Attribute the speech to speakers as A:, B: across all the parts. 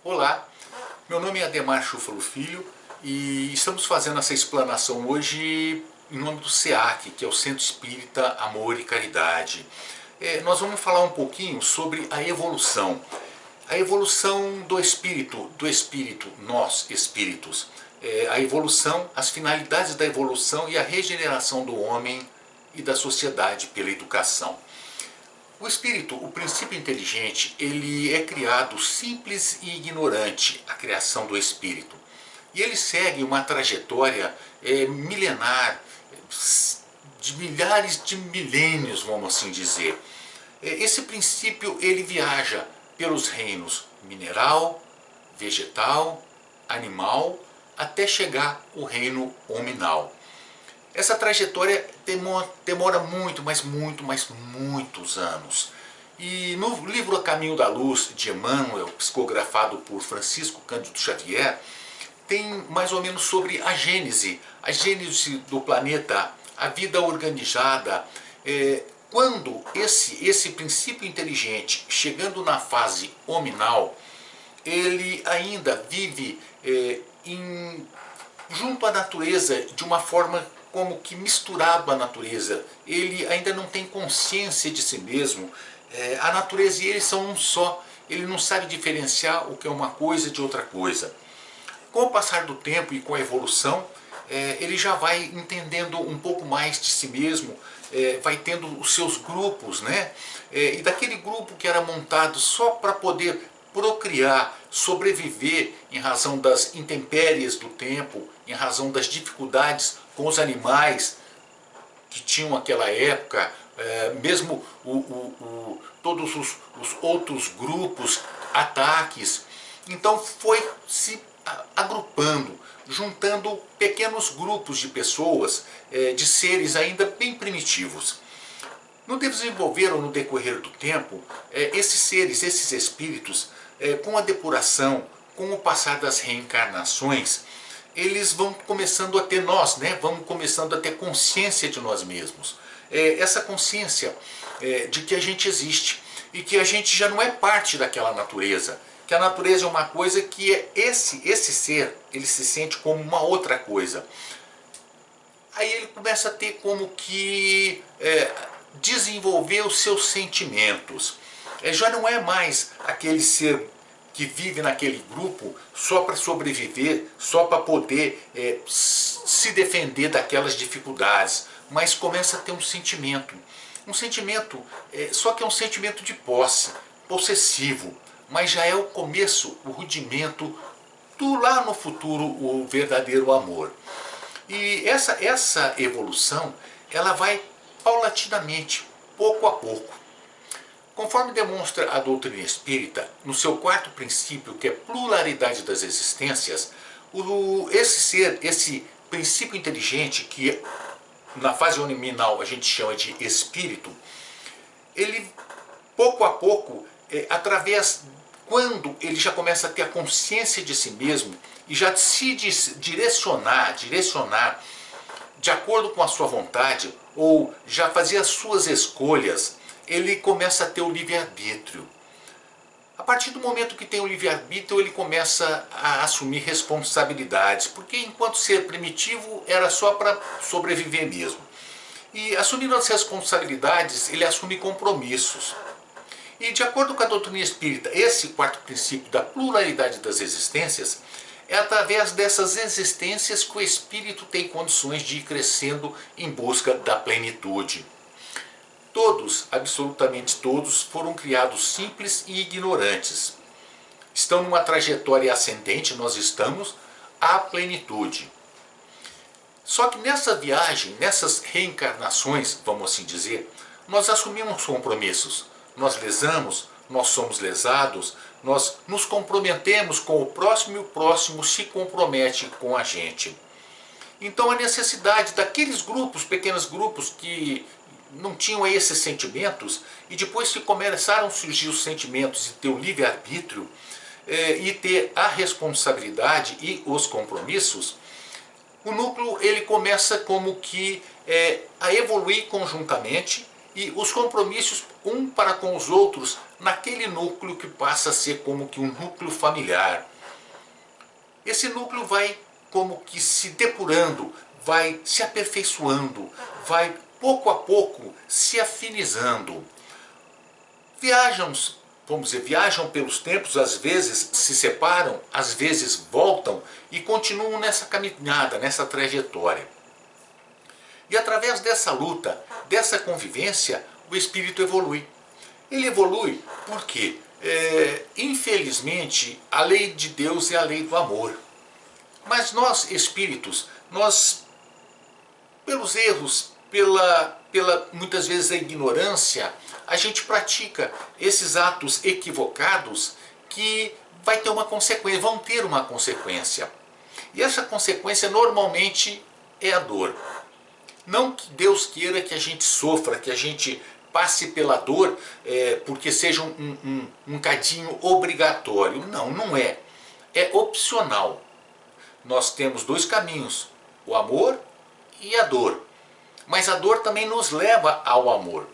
A: Olá, meu nome é Ademar Chúfalo Filho e estamos fazendo essa explanação hoje em nome do SEAC, que é o Centro Espírita Amor e Caridade. Nós vamos falar um pouquinho sobre a evolução do espírito, nós espíritos, a evolução, as finalidades da evolução e a regeneração do homem e da sociedade pela educação. O espírito, o princípio inteligente, ele é criado simples e ignorante, a criação do espírito. E ele segue uma trajetória milenar, de milhares de milênios, vamos assim dizer. Esse princípio ele viaja pelos reinos mineral, vegetal, animal, até chegar ao reino hominal. Essa trajetória demora muitos anos. E no livro A Caminho da Luz, de Emmanuel, psicografado por Francisco Cândido Xavier, tem mais ou menos sobre a gênese do planeta, a vida organizada. Quando esse princípio inteligente, chegando na fase hominal, ele ainda vive junto à natureza de uma forma como que misturado à natureza. Ele ainda não tem consciência de si mesmo. A natureza e ele são um só. Ele não sabe diferenciar o que é uma coisa de outra coisa. Com o passar do tempo e com a evolução, ele já vai entendendo um pouco mais de si mesmo, vai tendo os seus grupos, né? E daquele grupo que era montado só para poder procriar, sobreviver em razão das intempéries do tempo, em razão das dificuldades com os animais que tinham naquela época, mesmo todos os outros grupos, ataques. Então foi se agrupando, juntando pequenos grupos de pessoas, de seres ainda bem primitivos. No desenvolver ou no decorrer do tempo, esses seres, esses espíritos, com a depuração, com o passar das reencarnações, eles vão começando a ter vamos começando a ter consciência de nós mesmos. Essa consciência de que a gente existe e que a gente já não é parte daquela natureza. Que a natureza é uma coisa que esse ser, ele se sente como uma outra coisa. Aí ele começa a ter como que desenvolver os seus sentimentos. Já não é mais aquele ser que vive naquele grupo só para sobreviver, só para poder se defender daquelas dificuldades, mas começa a ter um sentimento. Um sentimento, só que é um sentimento de posse, possessivo, mas já é o começo, o rudimento do lá no futuro, o verdadeiro amor. E essa evolução, ela vai paulatinamente, pouco a pouco. Conforme demonstra a doutrina espírita, no seu quarto princípio, que é pluralidade das existências, esse princípio inteligente, que na fase nominal a gente chama de espírito, ele pouco a pouco, quando ele já começa a ter a consciência de si mesmo e já se direcionar de acordo com a sua vontade, ou já fazer as suas escolhas, ele começa a ter o livre-arbítrio. A partir do momento que tem o livre-arbítrio, ele começa a assumir responsabilidades, porque enquanto ser primitivo era só para sobreviver mesmo. E assumindo as responsabilidades, ele assume compromissos. E de acordo com a doutrina espírita, esse quarto princípio da pluralidade das existências, é através dessas existências que o espírito tem condições de ir crescendo em busca da plenitude. Todos, absolutamente todos, foram criados simples e ignorantes. Estão numa trajetória ascendente, nós estamos, à plenitude. Só que nessa viagem, nessas reencarnações, vamos assim dizer, nós assumimos compromissos. Nós lesamos, nós somos lesados, nós nos comprometemos com o próximo e o próximo se compromete com a gente. Então a necessidade daqueles grupos, pequenos grupos que não tinham esses sentimentos, e depois que começaram a surgir os sentimentos e ter o livre-arbítrio, e ter a responsabilidade e os compromissos, o núcleo ele começa como que a evoluir conjuntamente, e os compromissos um para com os outros naquele núcleo que passa a ser como que um núcleo familiar. Esse núcleo vai como que se depurando, vai se aperfeiçoando, vai pouco a pouco se afinizando. Viajam, vamos dizer, viajam pelos tempos, às vezes se separam, às vezes voltam e continuam nessa caminhada, nessa trajetória. E através dessa luta, dessa convivência, o espírito evolui. Ele evolui porque, infelizmente, a lei de Deus é a lei do amor. Mas nós, espíritos, nós, pelos erros, pela muitas vezes a ignorância, a gente pratica esses atos equivocados que vai ter uma consequência, vão ter uma consequência. E essa consequência normalmente é a dor. Não que Deus queira que a gente sofra, que a gente passe pela dor, porque seja um cadinho obrigatório. Não, não é. É opcional. Nós temos dois caminhos, o amor e a dor. Mas a dor também nos leva ao amor.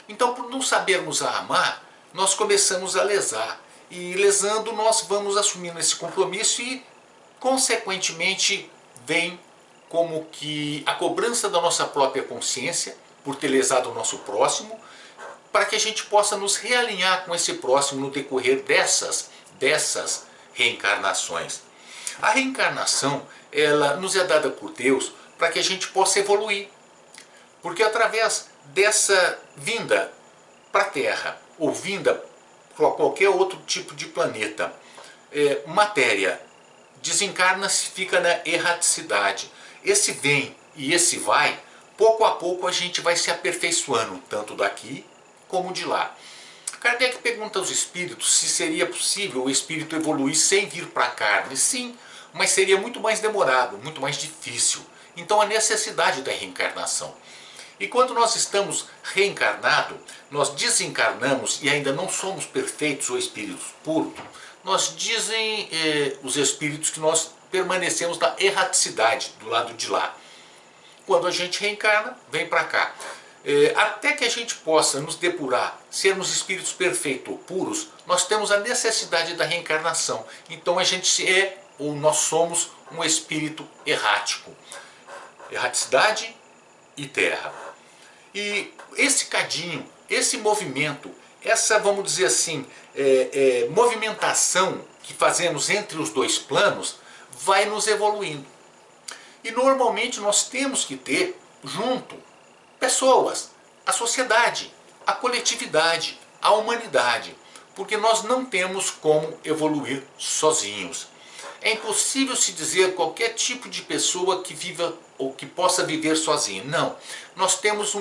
A: Então, por não sabermos amar, nós começamos a lesar. E lesando, nós vamos assumindo esse compromisso e, consequentemente, vem como que a cobrança da nossa própria consciência por ter lesado o nosso próximo, para que a gente possa nos realinhar com esse próximo no decorrer dessas reencarnações. A reencarnação, ela nos é dada por Deus para que a gente possa evoluir. Porque através dessa vinda para a Terra, ou vinda para qualquer outro tipo de planeta, matéria desencarna-se, fica na erraticidade. Esse vem e esse vai, pouco a pouco a gente vai se aperfeiçoando, tanto daqui como de lá. Kardec pergunta aos espíritos se seria possível o espírito evoluir sem vir para a carne. Sim, mas seria muito mais demorado, muito mais difícil. Então a necessidade da reencarnação. E quando nós estamos reencarnados, nós desencarnamos e ainda não somos perfeitos ou espíritos puros, nós dizem os espíritos que nós permanecemos na erraticidade, do lado de lá. Quando a gente reencarna, vem para cá. Até que a gente possa nos depurar, sermos espíritos perfeitos ou puros, nós temos a necessidade da reencarnação. Então a gente ou nós somos um espírito errático. Erraticidade e terra. E esse cadinho, esse movimento, essa, vamos dizer assim, movimentação que fazemos entre os dois planos, vai nos evoluindo. E normalmente nós temos que ter junto pessoas, a sociedade, a coletividade, a humanidade, porque nós não temos como evoluir sozinhos. É impossível se dizer qualquer tipo de pessoa que viva ou que possa viver sozinha. Não, nós temos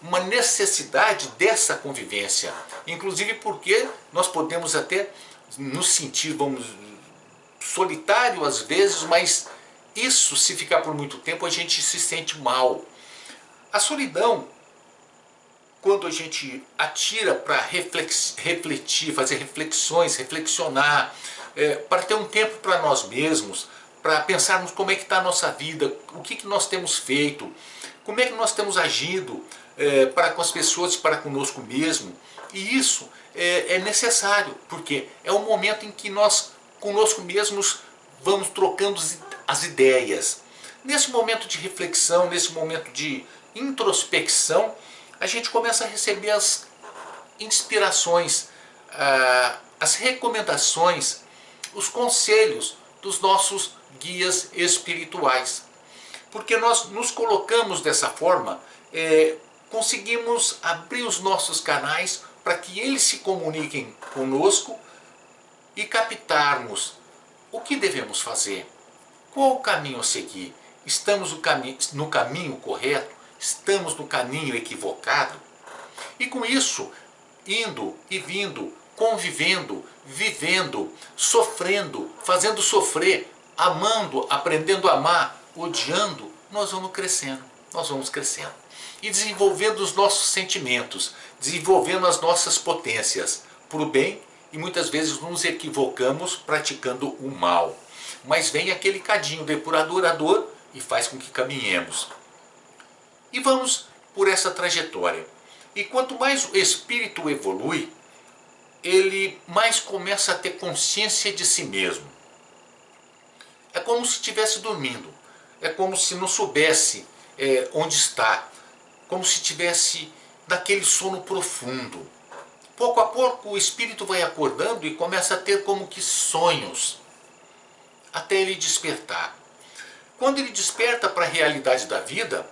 A: uma necessidade dessa convivência, inclusive porque nós podemos até nos sentir, solitário às vezes, mas isso, se ficar por muito tempo, a gente se sente mal. A solidão, quando a gente atira para refletir, fazer reflexões, reflexionar, para ter um tempo para nós mesmos, para pensarmos como é que está a nossa vida, o que nós temos feito, como é que nós temos agido para com as pessoas e para conosco mesmo. E isso é necessário, porque é um momento em que nós, conosco mesmos, vamos trocando as ideias. Nesse momento de reflexão, nesse momento de introspecção, a gente começa a receber as inspirações, as recomendações, os conselhos dos nossos guias espirituais. Porque nós nos colocamos dessa forma, conseguimos abrir os nossos canais para que eles se comuniquem conosco e captarmos o que devemos fazer, qual o caminho a seguir, estamos no caminho correto, estamos no caminho equivocado. E com isso, indo e vindo, convivendo, vivendo, sofrendo, fazendo sofrer, amando, aprendendo a amar, odiando, nós vamos crescendo, e desenvolvendo os nossos sentimentos, desenvolvendo as nossas potências para o bem, e muitas vezes nos equivocamos praticando o mal. Mas vem aquele cadinho depurador a dor e faz com que caminhemos. E vamos por essa trajetória. E quanto mais o espírito evolui, ele mais começa a ter consciência de si mesmo. É como se estivesse dormindo, é como se não soubesse onde está, como se estivesse naquele sono profundo. Pouco a pouco o espírito vai acordando e começa a ter como que sonhos, até ele despertar. Quando ele desperta para a realidade da vida,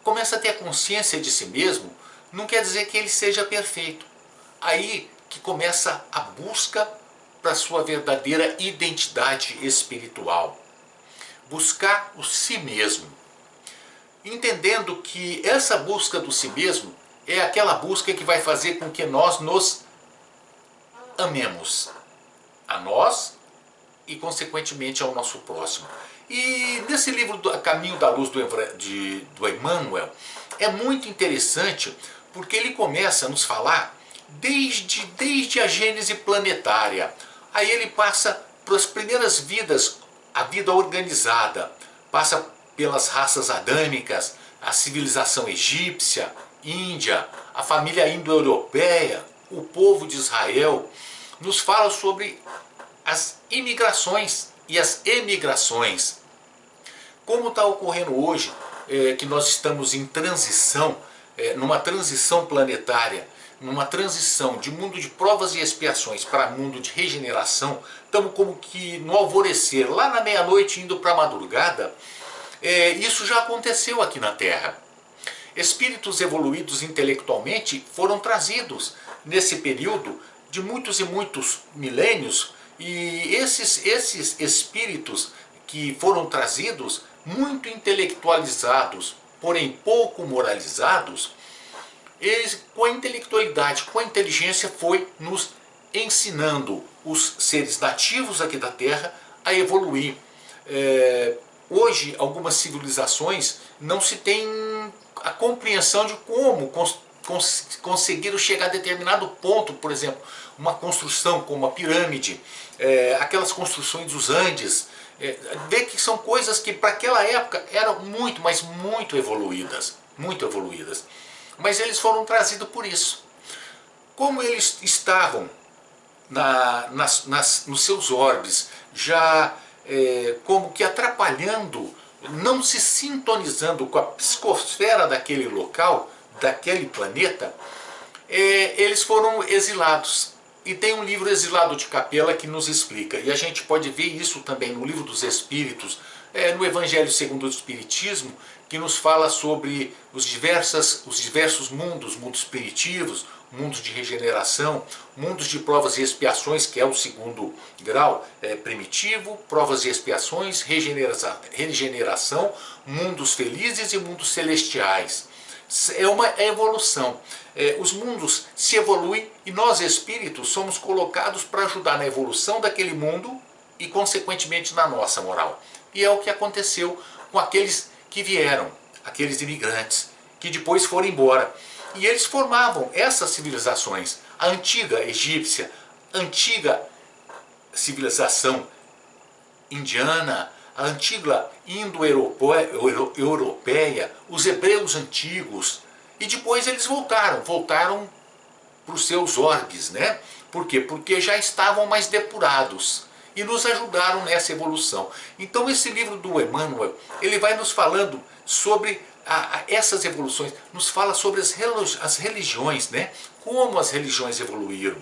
A: começa a ter a consciência de si mesmo, não quer dizer que ele seja perfeito. Aí que começa a busca para a sua verdadeira identidade espiritual. Buscar o si mesmo. Entendendo que essa busca do si mesmo é aquela busca que vai fazer com que nós nos amemos. A nós e consequentemente ao nosso próximo. E nesse livro do Caminho da Luz do Emmanuel, é muito interessante porque ele começa a nos falar desde a gênese planetária. Aí ele passa para as primeiras vidas, a vida organizada, passa pelas raças adâmicas, a civilização egípcia, Índia, a família indo-europeia, o povo de Israel, nos fala sobre as imigrações e as emigrações. Como está ocorrendo hoje, que nós estamos em transição, numa transição planetária, numa transição de mundo de provas e expiações para mundo de regeneração, estamos como que no alvorecer, lá na meia-noite indo para a madrugada. Isso já aconteceu aqui na Terra. Espíritos evoluídos intelectualmente foram trazidos nesse período de muitos e muitos milênios, e esses espíritos que foram trazidos, muito intelectualizados, porém pouco moralizados, eles, com a intelectualidade, com a inteligência, foi nos ensinando os seres nativos aqui da Terra a evoluir. Hoje, algumas civilizações não se tem a compreensão de como conseguiram chegar a determinado ponto, por exemplo, uma construção como a pirâmide, aquelas construções dos Andes, vê que são coisas que para aquela época eram muito, mas muito evoluídas, muito evoluídas. Mas eles foram trazidos por isso. Como eles estavam nos seus orbes, já como que atrapalhando, não se sintonizando com a psicosfera daquele local, daquele planeta, eles foram exilados. E tem um livro, Exilado de Capela, que nos explica. E a gente pode ver isso também no Livro dos Espíritos, no Evangelho segundo o Espiritismo, que nos fala sobre os diversos mundos, mundos primitivos, mundos de regeneração, mundos de provas e expiações, que é o segundo grau primitivo, provas e expiações, regeneração, mundos felizes e mundos celestiais. É uma evolução. Os mundos se evoluem e nós espíritos somos colocados para ajudar na evolução daquele mundo e consequentemente na nossa moral. E é o que aconteceu com aqueles que vieram, aqueles imigrantes, que depois foram embora. E eles formavam essas civilizações, a antiga egípcia, a antiga civilização indiana, a antiga indo-europeia, os hebreus antigos. E depois eles voltaram para os seus orbes, né? Por quê? Porque já estavam mais depurados e nos ajudaram nessa evolução. Então esse livro do Emmanuel, ele vai nos falando sobre essas evoluções, nos fala sobre as religiões, né? Como as religiões evoluíram.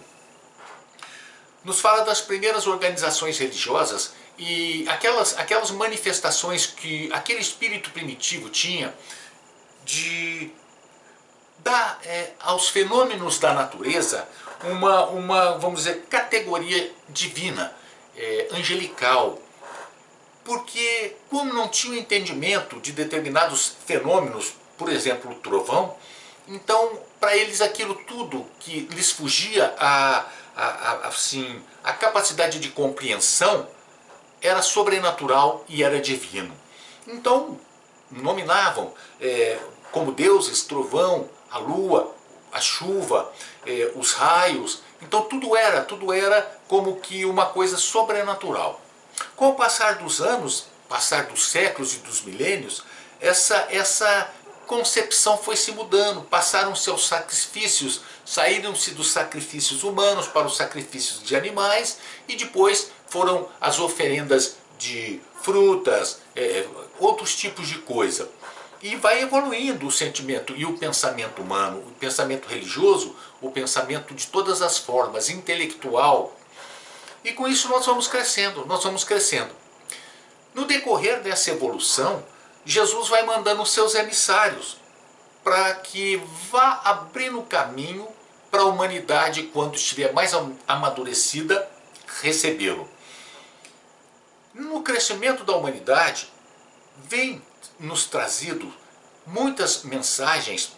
A: Nos fala das primeiras organizações religiosas e aquelas manifestações que aquele espírito primitivo tinha de dar aos fenômenos da natureza uma vamos dizer, categoria divina, angelical. Porque como não tinha entendimento de determinados fenômenos, por exemplo o trovão, então para eles aquilo tudo que lhes fugia assim, a capacidade de compreensão era sobrenatural e era divino. Então nominavam como deuses trovão, a lua, a chuva, os raios. Então tudo era como que uma coisa sobrenatural. Com o passar dos anos, passar dos séculos e dos milênios, essa concepção foi se mudando, passaram-se aos sacrifícios, saíram-se dos sacrifícios humanos para os sacrifícios de animais e depois foram as oferendas de frutas, outros tipos de coisa. E vai evoluindo o sentimento e o pensamento humano, o pensamento religioso, o pensamento de todas as formas, intelectual. E com isso nós vamos crescendo, nós vamos crescendo. No decorrer dessa evolução, Jesus vai mandando os seus emissários para que vá abrindo caminho para a humanidade, quando estiver mais amadurecida, recebê-lo. No crescimento da humanidade, vem nos trazido muitas mensagens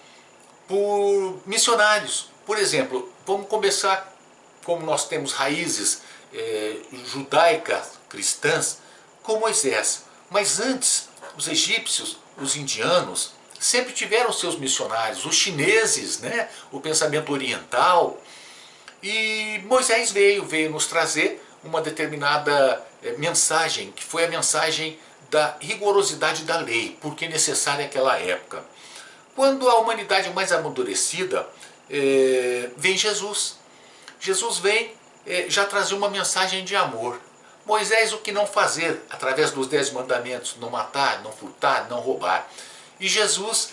A: por missionários. Por exemplo, vamos começar, como nós temos raízes judaicas, cristãs, com Moisés. Mas antes, os egípcios, os indianos, sempre tiveram seus missionários, os chineses, né? O pensamento oriental. E Moisés veio nos trazer uma determinada mensagem, que foi a mensagem da rigorosidade da lei, porque necessária naquela época. Quando a humanidade mais amadurecida, vem Jesus. Jesus vem já trazer uma mensagem de amor. Moisés, o que não fazer, através dos 10 mandamentos, não matar, não furtar, não roubar. E Jesus,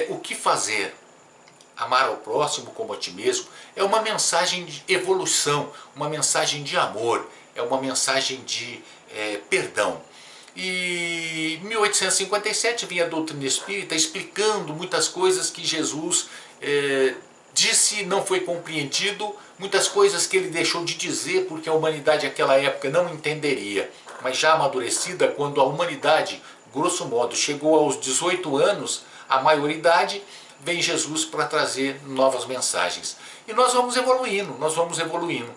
A: o que fazer? Amar ao próximo como a ti mesmo. É uma mensagem de evolução, uma mensagem de amor, é uma mensagem de perdão. E em 1857 vinha a doutrina espírita explicando muitas coisas que Jesus disse, não foi compreendido, muitas coisas que ele deixou de dizer porque a humanidade naquela época não entenderia. Mas já amadurecida, quando a humanidade, grosso modo, chegou aos 18 anos, a maioridade, vem Jesus para trazer novas mensagens. E nós vamos evoluindo, nós vamos evoluindo.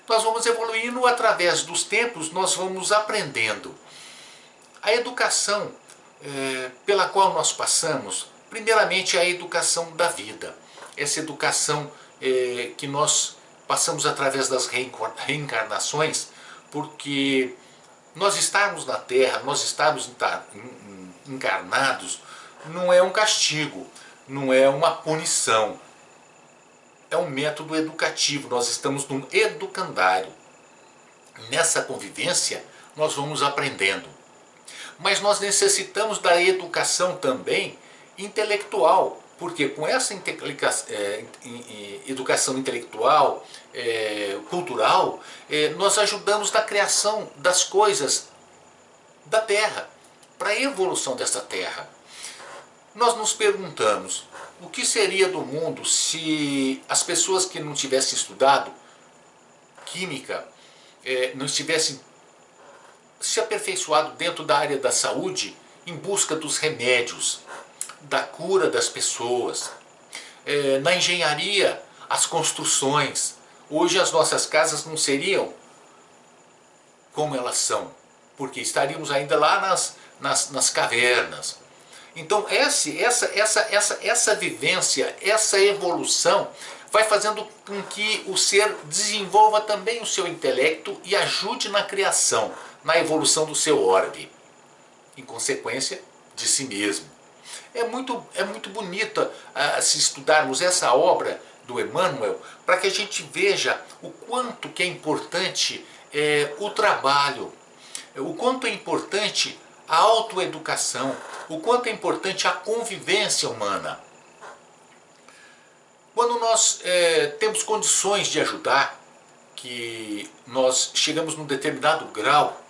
A: Nós vamos evoluindo através dos tempos, nós vamos aprendendo. A educação pela qual nós passamos, primeiramente é a educação da vida. Essa educação que nós passamos através das reencarnações, porque nós estarmos na Terra, nós estarmos encarnados, não é um castigo, não é uma punição. É um método educativo, nós estamos num educandário. Nessa convivência, nós vamos aprendendo. Mas nós necessitamos da educação também intelectual, porque com essa educação intelectual, cultural, nós ajudamos na criação das coisas da Terra, para a evolução dessa Terra. Nós nos perguntamos, o que seria do mundo se as pessoas que não tivessem estudado química, não estivessem se aperfeiçoado dentro da área da saúde em busca dos remédios, da cura das pessoas, na engenharia, as construções. Hoje as nossas casas não seriam como elas são, porque estaríamos ainda lá nas cavernas. Então essa vivência, essa evolução vai fazendo com que o ser desenvolva também o seu intelecto e ajude na criação, na evolução do seu orbe, em consequência de si mesmo. É muito bonita se estudarmos essa obra do Emmanuel, para que a gente veja o quanto que é importante o trabalho, o quanto é importante a autoeducação, o quanto é importante a convivência humana. Quando nós temos condições de ajudar, que nós chegamos num determinado grau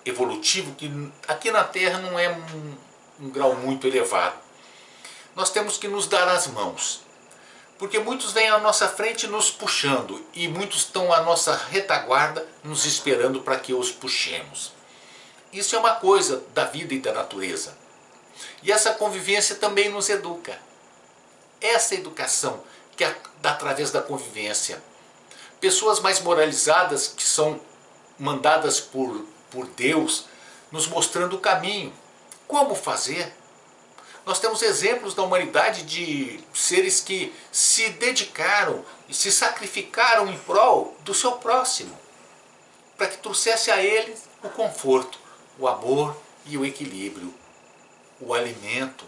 A: evolutivo, que aqui na Terra não é um grau muito elevado, nós temos que nos dar as mãos. Porque muitos vêm à nossa frente nos puxando, e muitos estão à nossa retaguarda nos esperando para que os puxemos. Isso é uma coisa da vida e da natureza. E essa convivência também nos educa. Essa educação que é através da convivência. Pessoas mais moralizadas que são mandadas por Deus, nos mostrando o caminho. Como fazer? Nós temos exemplos da humanidade de seres que se dedicaram e se sacrificaram em prol do seu próximo, para que trouxesse a eles o conforto, o amor e o equilíbrio, o alimento,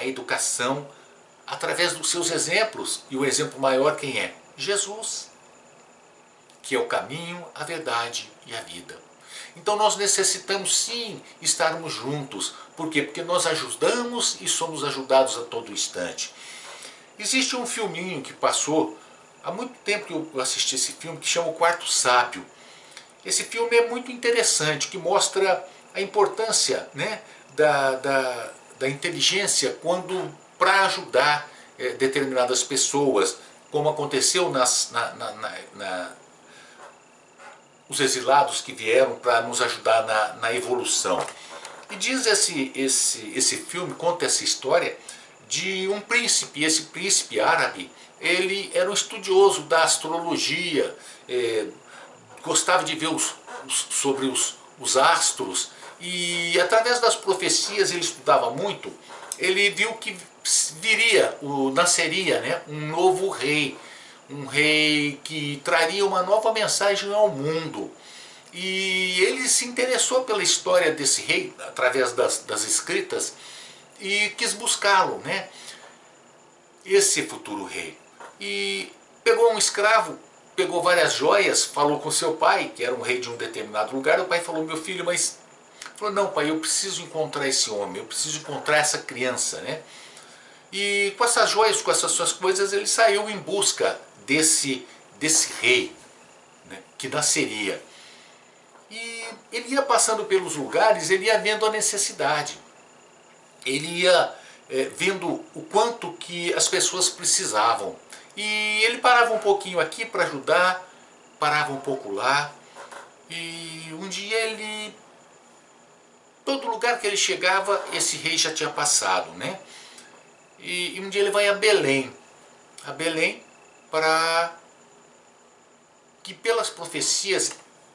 A: a educação, através dos seus exemplos. E o exemplo maior quem é? Jesus, que é o caminho, a verdade e a vida. Então nós necessitamos sim estarmos juntos. Por quê? Porque nós ajudamos e somos ajudados a todo instante. Existe um filminho que passou, há muito tempo que eu assisti esse filme, que chama O Quarto Sábio. Esse filme é muito interessante, que mostra a importância, né, da inteligência quando para ajudar determinadas pessoas, como aconteceu os exilados que vieram para nos ajudar na evolução. E diz esse filme, conta essa história de um príncipe. Esse príncipe árabe, ele era um estudioso da astrologia, gostava de ver sobre os astros, e através das profecias ele estudava muito. Ele viu que nasceria, né, um novo rei, um rei que traria uma nova mensagem ao mundo. E ele se interessou pela história desse rei através das escritas e quis buscá-lo, né, esse futuro rei. E pegou um escravo, pegou várias joias, falou com seu pai, que era um rei de um determinado lugar. O pai falou: meu filho, mas... Falou: não, pai, eu preciso encontrar esse homem, eu preciso encontrar essa criança, né? E com essas joias, com essas suas coisas, ele saiu em busca desse rei, né, que nasceria. E ele ia passando pelos lugares, ele ia vendo a necessidade. Ele ia vendo o quanto que as pessoas precisavam. E ele parava um pouquinho aqui para ajudar, parava um pouco lá. E um dia ele... todo lugar que ele chegava, esse rei já tinha passado, né? E um dia ele vai a Belém. A Belém, para que pelas profecias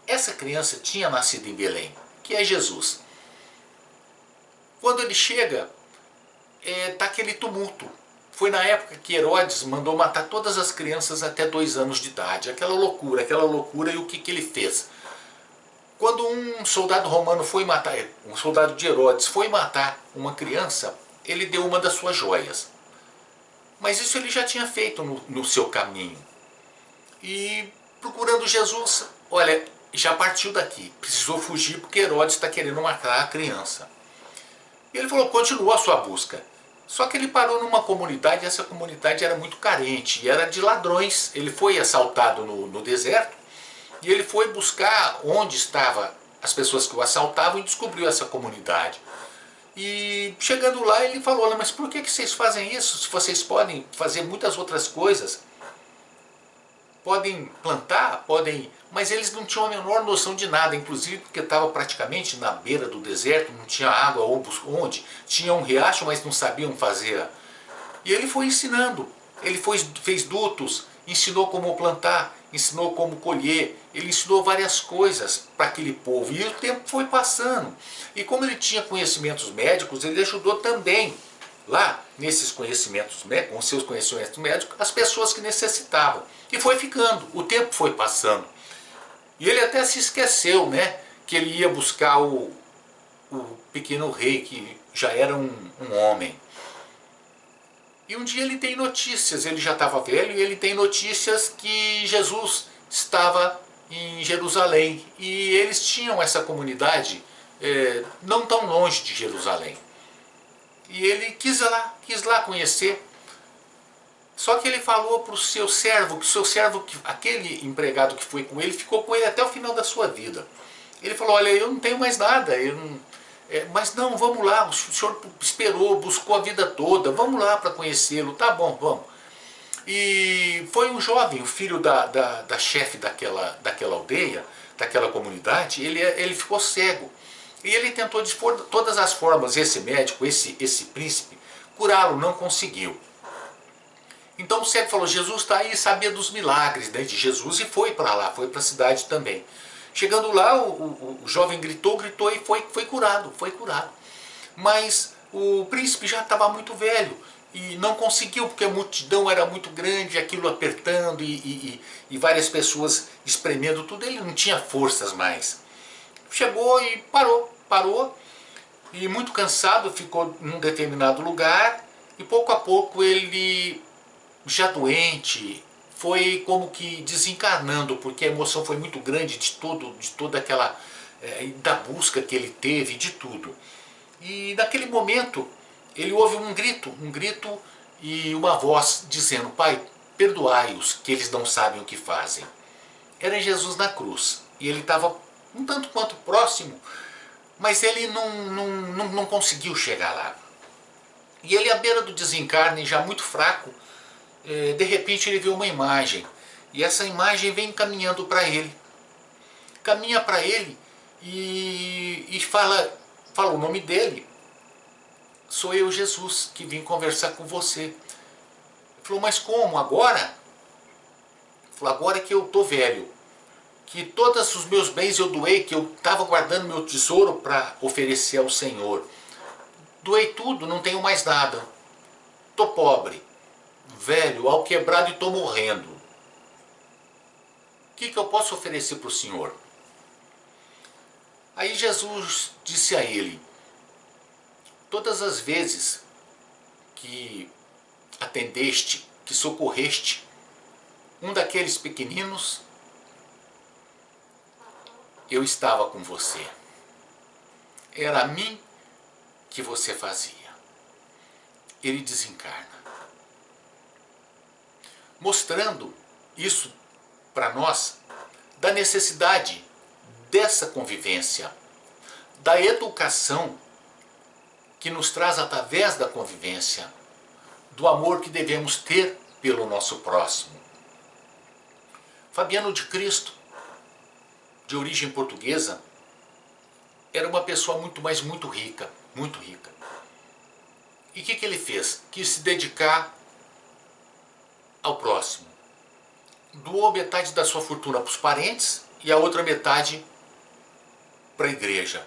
A: essa criança tinha nascido em Belém, que é Jesus. Quando ele chega, está aquele tumulto. Foi na época que Herodes mandou matar todas as crianças até 2 anos de idade. Aquela loucura, e o que ele fez? Quando um soldado romano foi matar, um soldado de Herodes foi matar uma criança, ele deu uma das suas joias. Mas isso ele já tinha feito no seu caminho. E procurando Jesus, olha, já partiu daqui, precisou fugir porque Herodes está querendo matar a criança. E ele falou: continua a sua busca. Só que ele parou numa comunidade, e essa comunidade era muito carente, e era de ladrões. Ele foi assaltado no deserto, e ele foi buscar onde estavam as pessoas que o assaltavam e descobriu essa comunidade. E chegando lá ele falou: olha, mas por que vocês fazem isso? Se vocês podem fazer muitas outras coisas, podem plantar, podem... Mas eles não tinham a menor noção de nada, inclusive porque estava praticamente na beira do deserto, não tinha água onde. Tinha um riacho, mas não sabiam fazer. E ele foi ensinando, ele fez dutos, ensinou como plantar, ensinou como colher, ele ensinou várias coisas para aquele povo. E o tempo foi passando. E como ele tinha conhecimentos médicos, ele ajudou também, lá, nesses conhecimentos, com seus conhecimentos médicos, as pessoas que necessitavam. E foi ficando, o tempo foi passando. E ele até se esqueceu, né, que ele ia buscar o pequeno rei, que já era um homem. E um dia ele tem notícias, ele já estava velho, e ele tem notícias que Jesus estava em Jerusalém. E eles tinham essa comunidade não tão longe de Jerusalém. E ele quis lá conhecer. Só que ele falou para o seu servo, aquele empregado que foi com ele, ficou com ele até o final da sua vida. Ele falou: olha, eu não tenho mais nada, mas não, vamos lá, o senhor esperou, buscou a vida toda, vamos lá para conhecê-lo. Tá bom, vamos. E foi um jovem, o filho da chefe daquela aldeia, daquela comunidade. Ele ficou cego. E ele tentou dispor de todas as formas, esse médico, esse príncipe, curá-lo, não conseguiu. Então o cego falou: Jesus está aí, sabia dos milagres, né, de Jesus, e foi para lá, foi para a cidade também. Chegando lá, o jovem gritou e foi curado, Mas o príncipe já estava muito velho e não conseguiu, porque a multidão era muito grande, aquilo apertando e várias pessoas espremendo tudo, ele não tinha forças mais. Chegou e parou, e muito cansado ficou num determinado lugar E pouco a pouco ele, já doente, foi como que desencarnando, porque a emoção foi muito grande de toda aquela, da busca que ele teve, de tudo. E naquele momento ele ouve um grito e uma voz dizendo: Pai, perdoai-os, que eles não sabem o que fazem. Era Jesus na cruz, e ele estava um tanto quanto próximo, mas ele não conseguiu chegar lá. E ele, à beira do desencarne, já muito fraco, de repente ele vê uma imagem, e essa imagem vem caminhando para ele. Caminha para ele e fala o nome dele. Sou eu, Jesus, que vim conversar com você. Ele falou: mas como? Agora? Ele falou: agora que eu estou velho, que todos os meus bens eu doei, que eu estava guardando meu tesouro para oferecer ao Senhor. Doei tudo, não tenho mais nada. Estou pobre, velho, ao quebrado e estou morrendo. O que eu posso oferecer para o Senhor? Aí Jesus disse a ele: todas as vezes que atendeste, que socorreste um daqueles pequeninos, eu estava com você. Era a mim que você fazia. Ele desencarna, mostrando isso para nós, da necessidade dessa convivência, da educação que nos traz através da convivência, do amor que devemos ter pelo nosso próximo. Fabiano de Cristo, de origem portuguesa, era uma pessoa muito rica, muito rica. E o que ele fez? Quis se dedicar ao próximo. Doou metade da sua fortuna para os parentes e a outra metade para a igreja,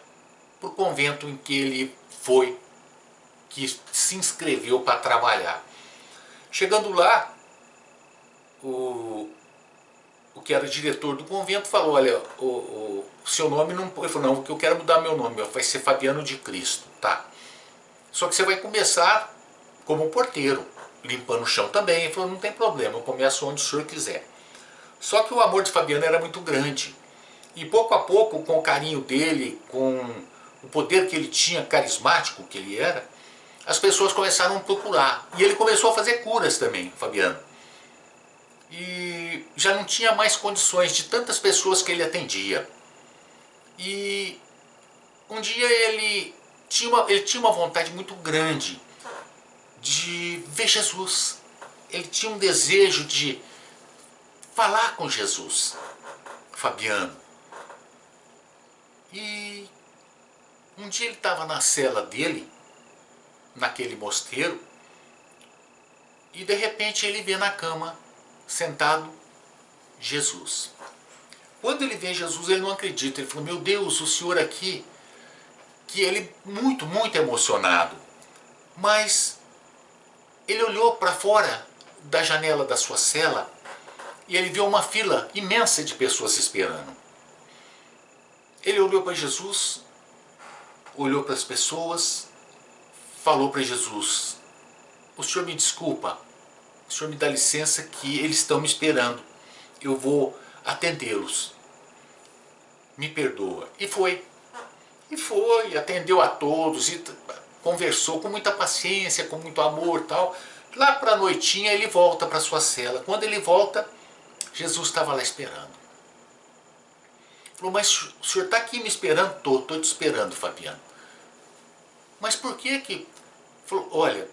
A: para o convento em que ele foi, que se inscreveu para trabalhar. Chegando lá, o que era o diretor do convento falou: olha, o seu nome não... Ele falou: não, porque eu quero mudar meu nome, vai ser Fabiano de Cristo. Tá. Só que você vai começar como porteiro, limpando o chão também. Ele falou: não tem problema, eu começo onde o senhor quiser. Só que o amor de Fabiano era muito grande. E pouco a pouco, com o carinho dele, com o poder que ele tinha, carismático que ele era, as pessoas começaram a procurar. E ele começou a fazer curas também, Fabiano. E já não tinha mais condições de tantas pessoas que ele atendia. E um dia ele tinha uma vontade muito grande de ver Jesus. Ele tinha um desejo de falar com Jesus, Fabiano. E um dia ele estava na cela dele, naquele mosteiro, e de repente ele vê na cama, sentado, Jesus. Quando ele vê Jesus, ele não acredita. Ele falou: meu Deus, o senhor aqui. Que ele muito emocionado. Mas ele olhou para fora da janela da sua cela e ele viu uma fila imensa de pessoas esperando. Ele olhou para Jesus, olhou para as pessoas, falou para Jesus: o senhor me desculpa, o senhor me dá licença que eles estão me esperando, eu vou atendê-los, me perdoa. E foi, atendeu a todos e conversou com muita paciência, com muito amor e tal. Lá para a noitinha ele volta para sua cela. Quando ele volta, Jesus estava lá esperando. Falou: mas o senhor está aqui me esperando? Estou te esperando, Fabiano. Mas por que que... Falou: olha,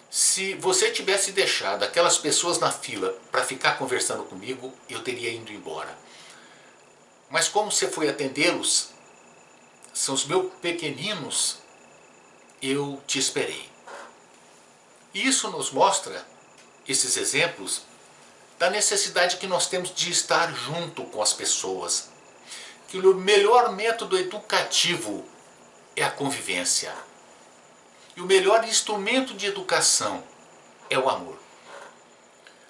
A: se você tivesse deixado aquelas pessoas na fila para ficar conversando comigo, eu teria ido embora. Mas como você foi atendê-los, são os meus pequeninos, eu te esperei. E isso nos mostra, esses exemplos, da necessidade que nós temos de estar junto com as pessoas. Que o melhor método educativo é a convivência. E o melhor instrumento de educação é o amor.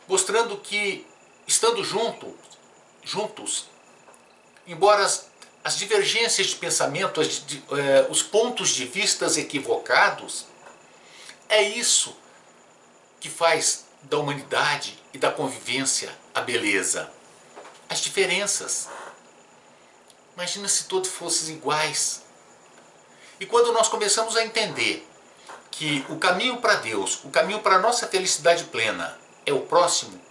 A: Mostrando que, estando juntos, embora as divergências de pensamento, os pontos de vista equivocados, é isso que faz da humanidade e da convivência a beleza? As diferenças. Imagina se todos fossem iguais. E quando nós começamos a entender que o caminho para Deus, o caminho para a nossa felicidade plena é o próximo,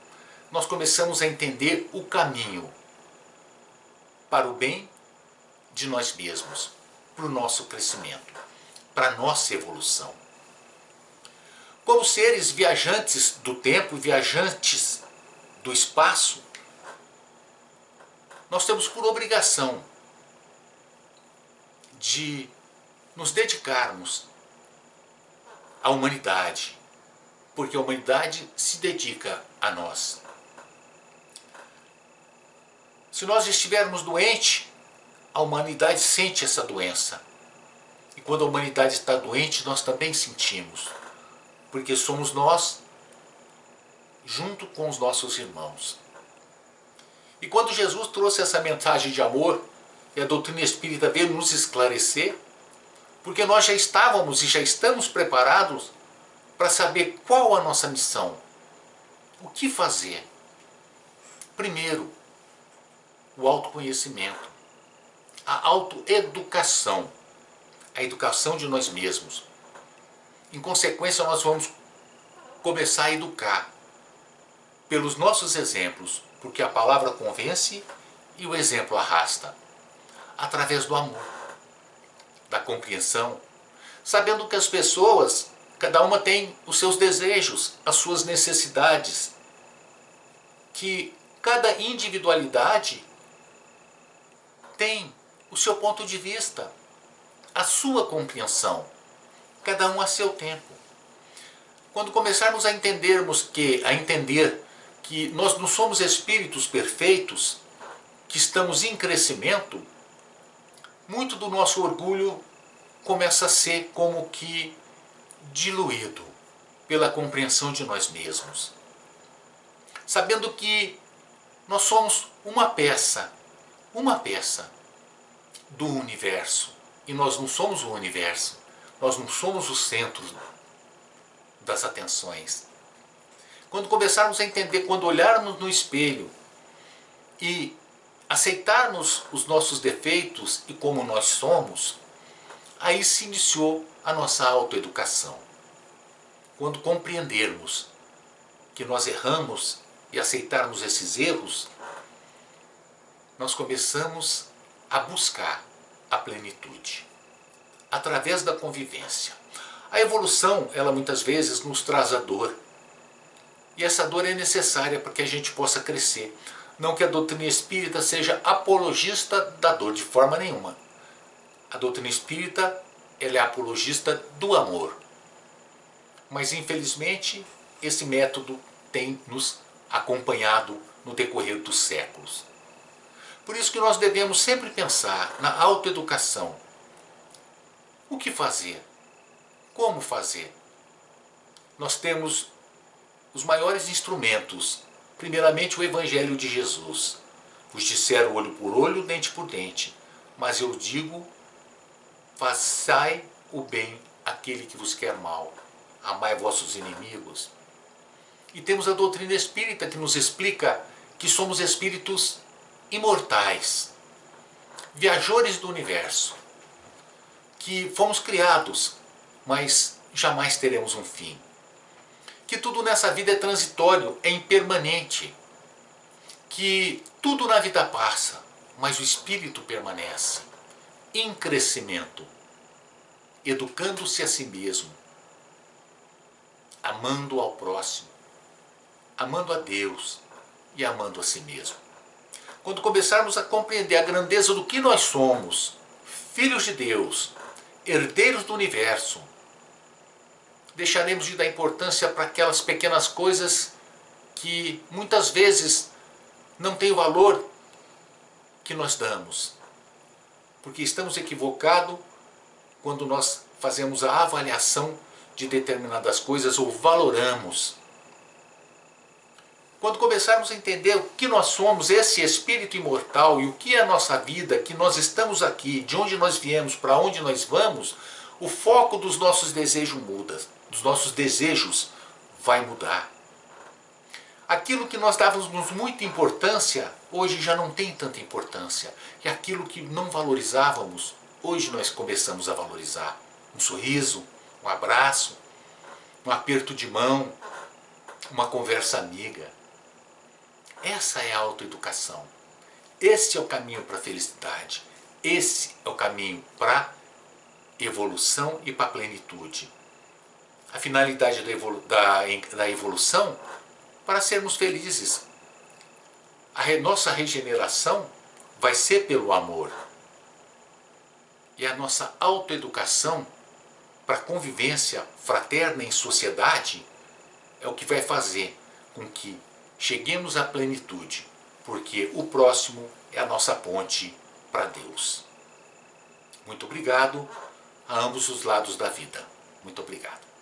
A: nós começamos a entender o caminho para o bem de nós mesmos, para o nosso crescimento, para a nossa evolução. Como seres viajantes do tempo, viajantes do espaço, nós temos por obrigação de nos dedicarmos à humanidade, porque a humanidade se dedica a nós. Se nós estivermos doentes, a humanidade sente essa doença. E quando a humanidade está doente, nós também sentimos, porque somos nós, junto com os nossos irmãos. E quando Jesus trouxe essa mensagem de amor, e a doutrina espírita veio nos esclarecer, porque nós já estávamos e já estamos preparados para saber qual a nossa missão. O que fazer? Primeiro, o autoconhecimento, a autoeducação, a educação de nós mesmos. Em consequência, nós vamos começar a educar pelos nossos exemplos, porque a palavra convence e o exemplo arrasta, através do amor, da compreensão, sabendo que as pessoas, cada uma tem os seus desejos, as suas necessidades, que cada individualidade tem o seu ponto de vista, a sua compreensão, cada um a seu tempo. Quando começarmos a entender que nós não somos espíritos perfeitos, que estamos em crescimento, muito do nosso orgulho começa a ser como que diluído pela compreensão de nós mesmos. Sabendo que nós somos uma peça do universo. E nós não somos o universo, nós não somos o centro das atenções. Quando começarmos a entender, quando olharmos no espelho e aceitarmos os nossos defeitos e como nós somos, aí se iniciou a nossa autoeducação. Quando compreendermos que nós erramos e aceitarmos esses erros, nós começamos a buscar a plenitude através da convivência. A evolução, ela muitas vezes nos traz a dor. E essa dor é necessária para que a gente possa crescer. Não que a doutrina espírita seja apologista da dor de forma nenhuma. A doutrina espírita, ela é apologista do amor. Mas infelizmente esse método tem nos acompanhado no decorrer dos séculos. Por isso que nós devemos sempre pensar na autoeducação. O que fazer? Como fazer? Nós temos os maiores instrumentos. Primeiramente, o Evangelho de Jesus. Vos disseram olho por olho, dente por dente. Mas eu digo, façai o bem àquele que vos quer mal. Amai vossos inimigos. E temos a doutrina espírita que nos explica que somos espíritos imortais, viajores do universo, que fomos criados, mas jamais teremos um fim. Que tudo nessa vida é transitório, é impermanente. Que tudo na vida passa, mas o espírito permanece em crescimento, educando-se a si mesmo, amando ao próximo, amando a Deus e amando a si mesmo. Quando começarmos a compreender a grandeza do que nós somos, filhos de Deus, herdeiros do universo, deixaremos de dar importância para aquelas pequenas coisas que muitas vezes não têm o valor que nós damos. Porque estamos equivocados quando nós fazemos a avaliação de determinadas coisas ou valoramos. Quando começarmos a entender o que nós somos, esse espírito imortal, e o que é a nossa vida, que nós estamos aqui, de onde nós viemos, para onde nós vamos, o foco dos nossos desejos muda, dos nossos desejos vai mudar. Aquilo que nós dávamos muita importância, hoje já não tem tanta importância. E aquilo que não valorizávamos, hoje nós começamos a valorizar. Um sorriso, um abraço, um aperto de mão, uma conversa amiga. Essa é a autoeducação. Esse é o caminho para a felicidade. Esse é o caminho para a evolução e para a plenitude. A finalidade da evolução para sermos felizes. A nossa regeneração vai ser pelo amor. E a nossa autoeducação para a convivência fraterna em sociedade é o que vai fazer com que cheguemos à plenitude, porque o próximo é a nossa ponte para Deus. Muito obrigado a ambos os lados da vida. Muito obrigado.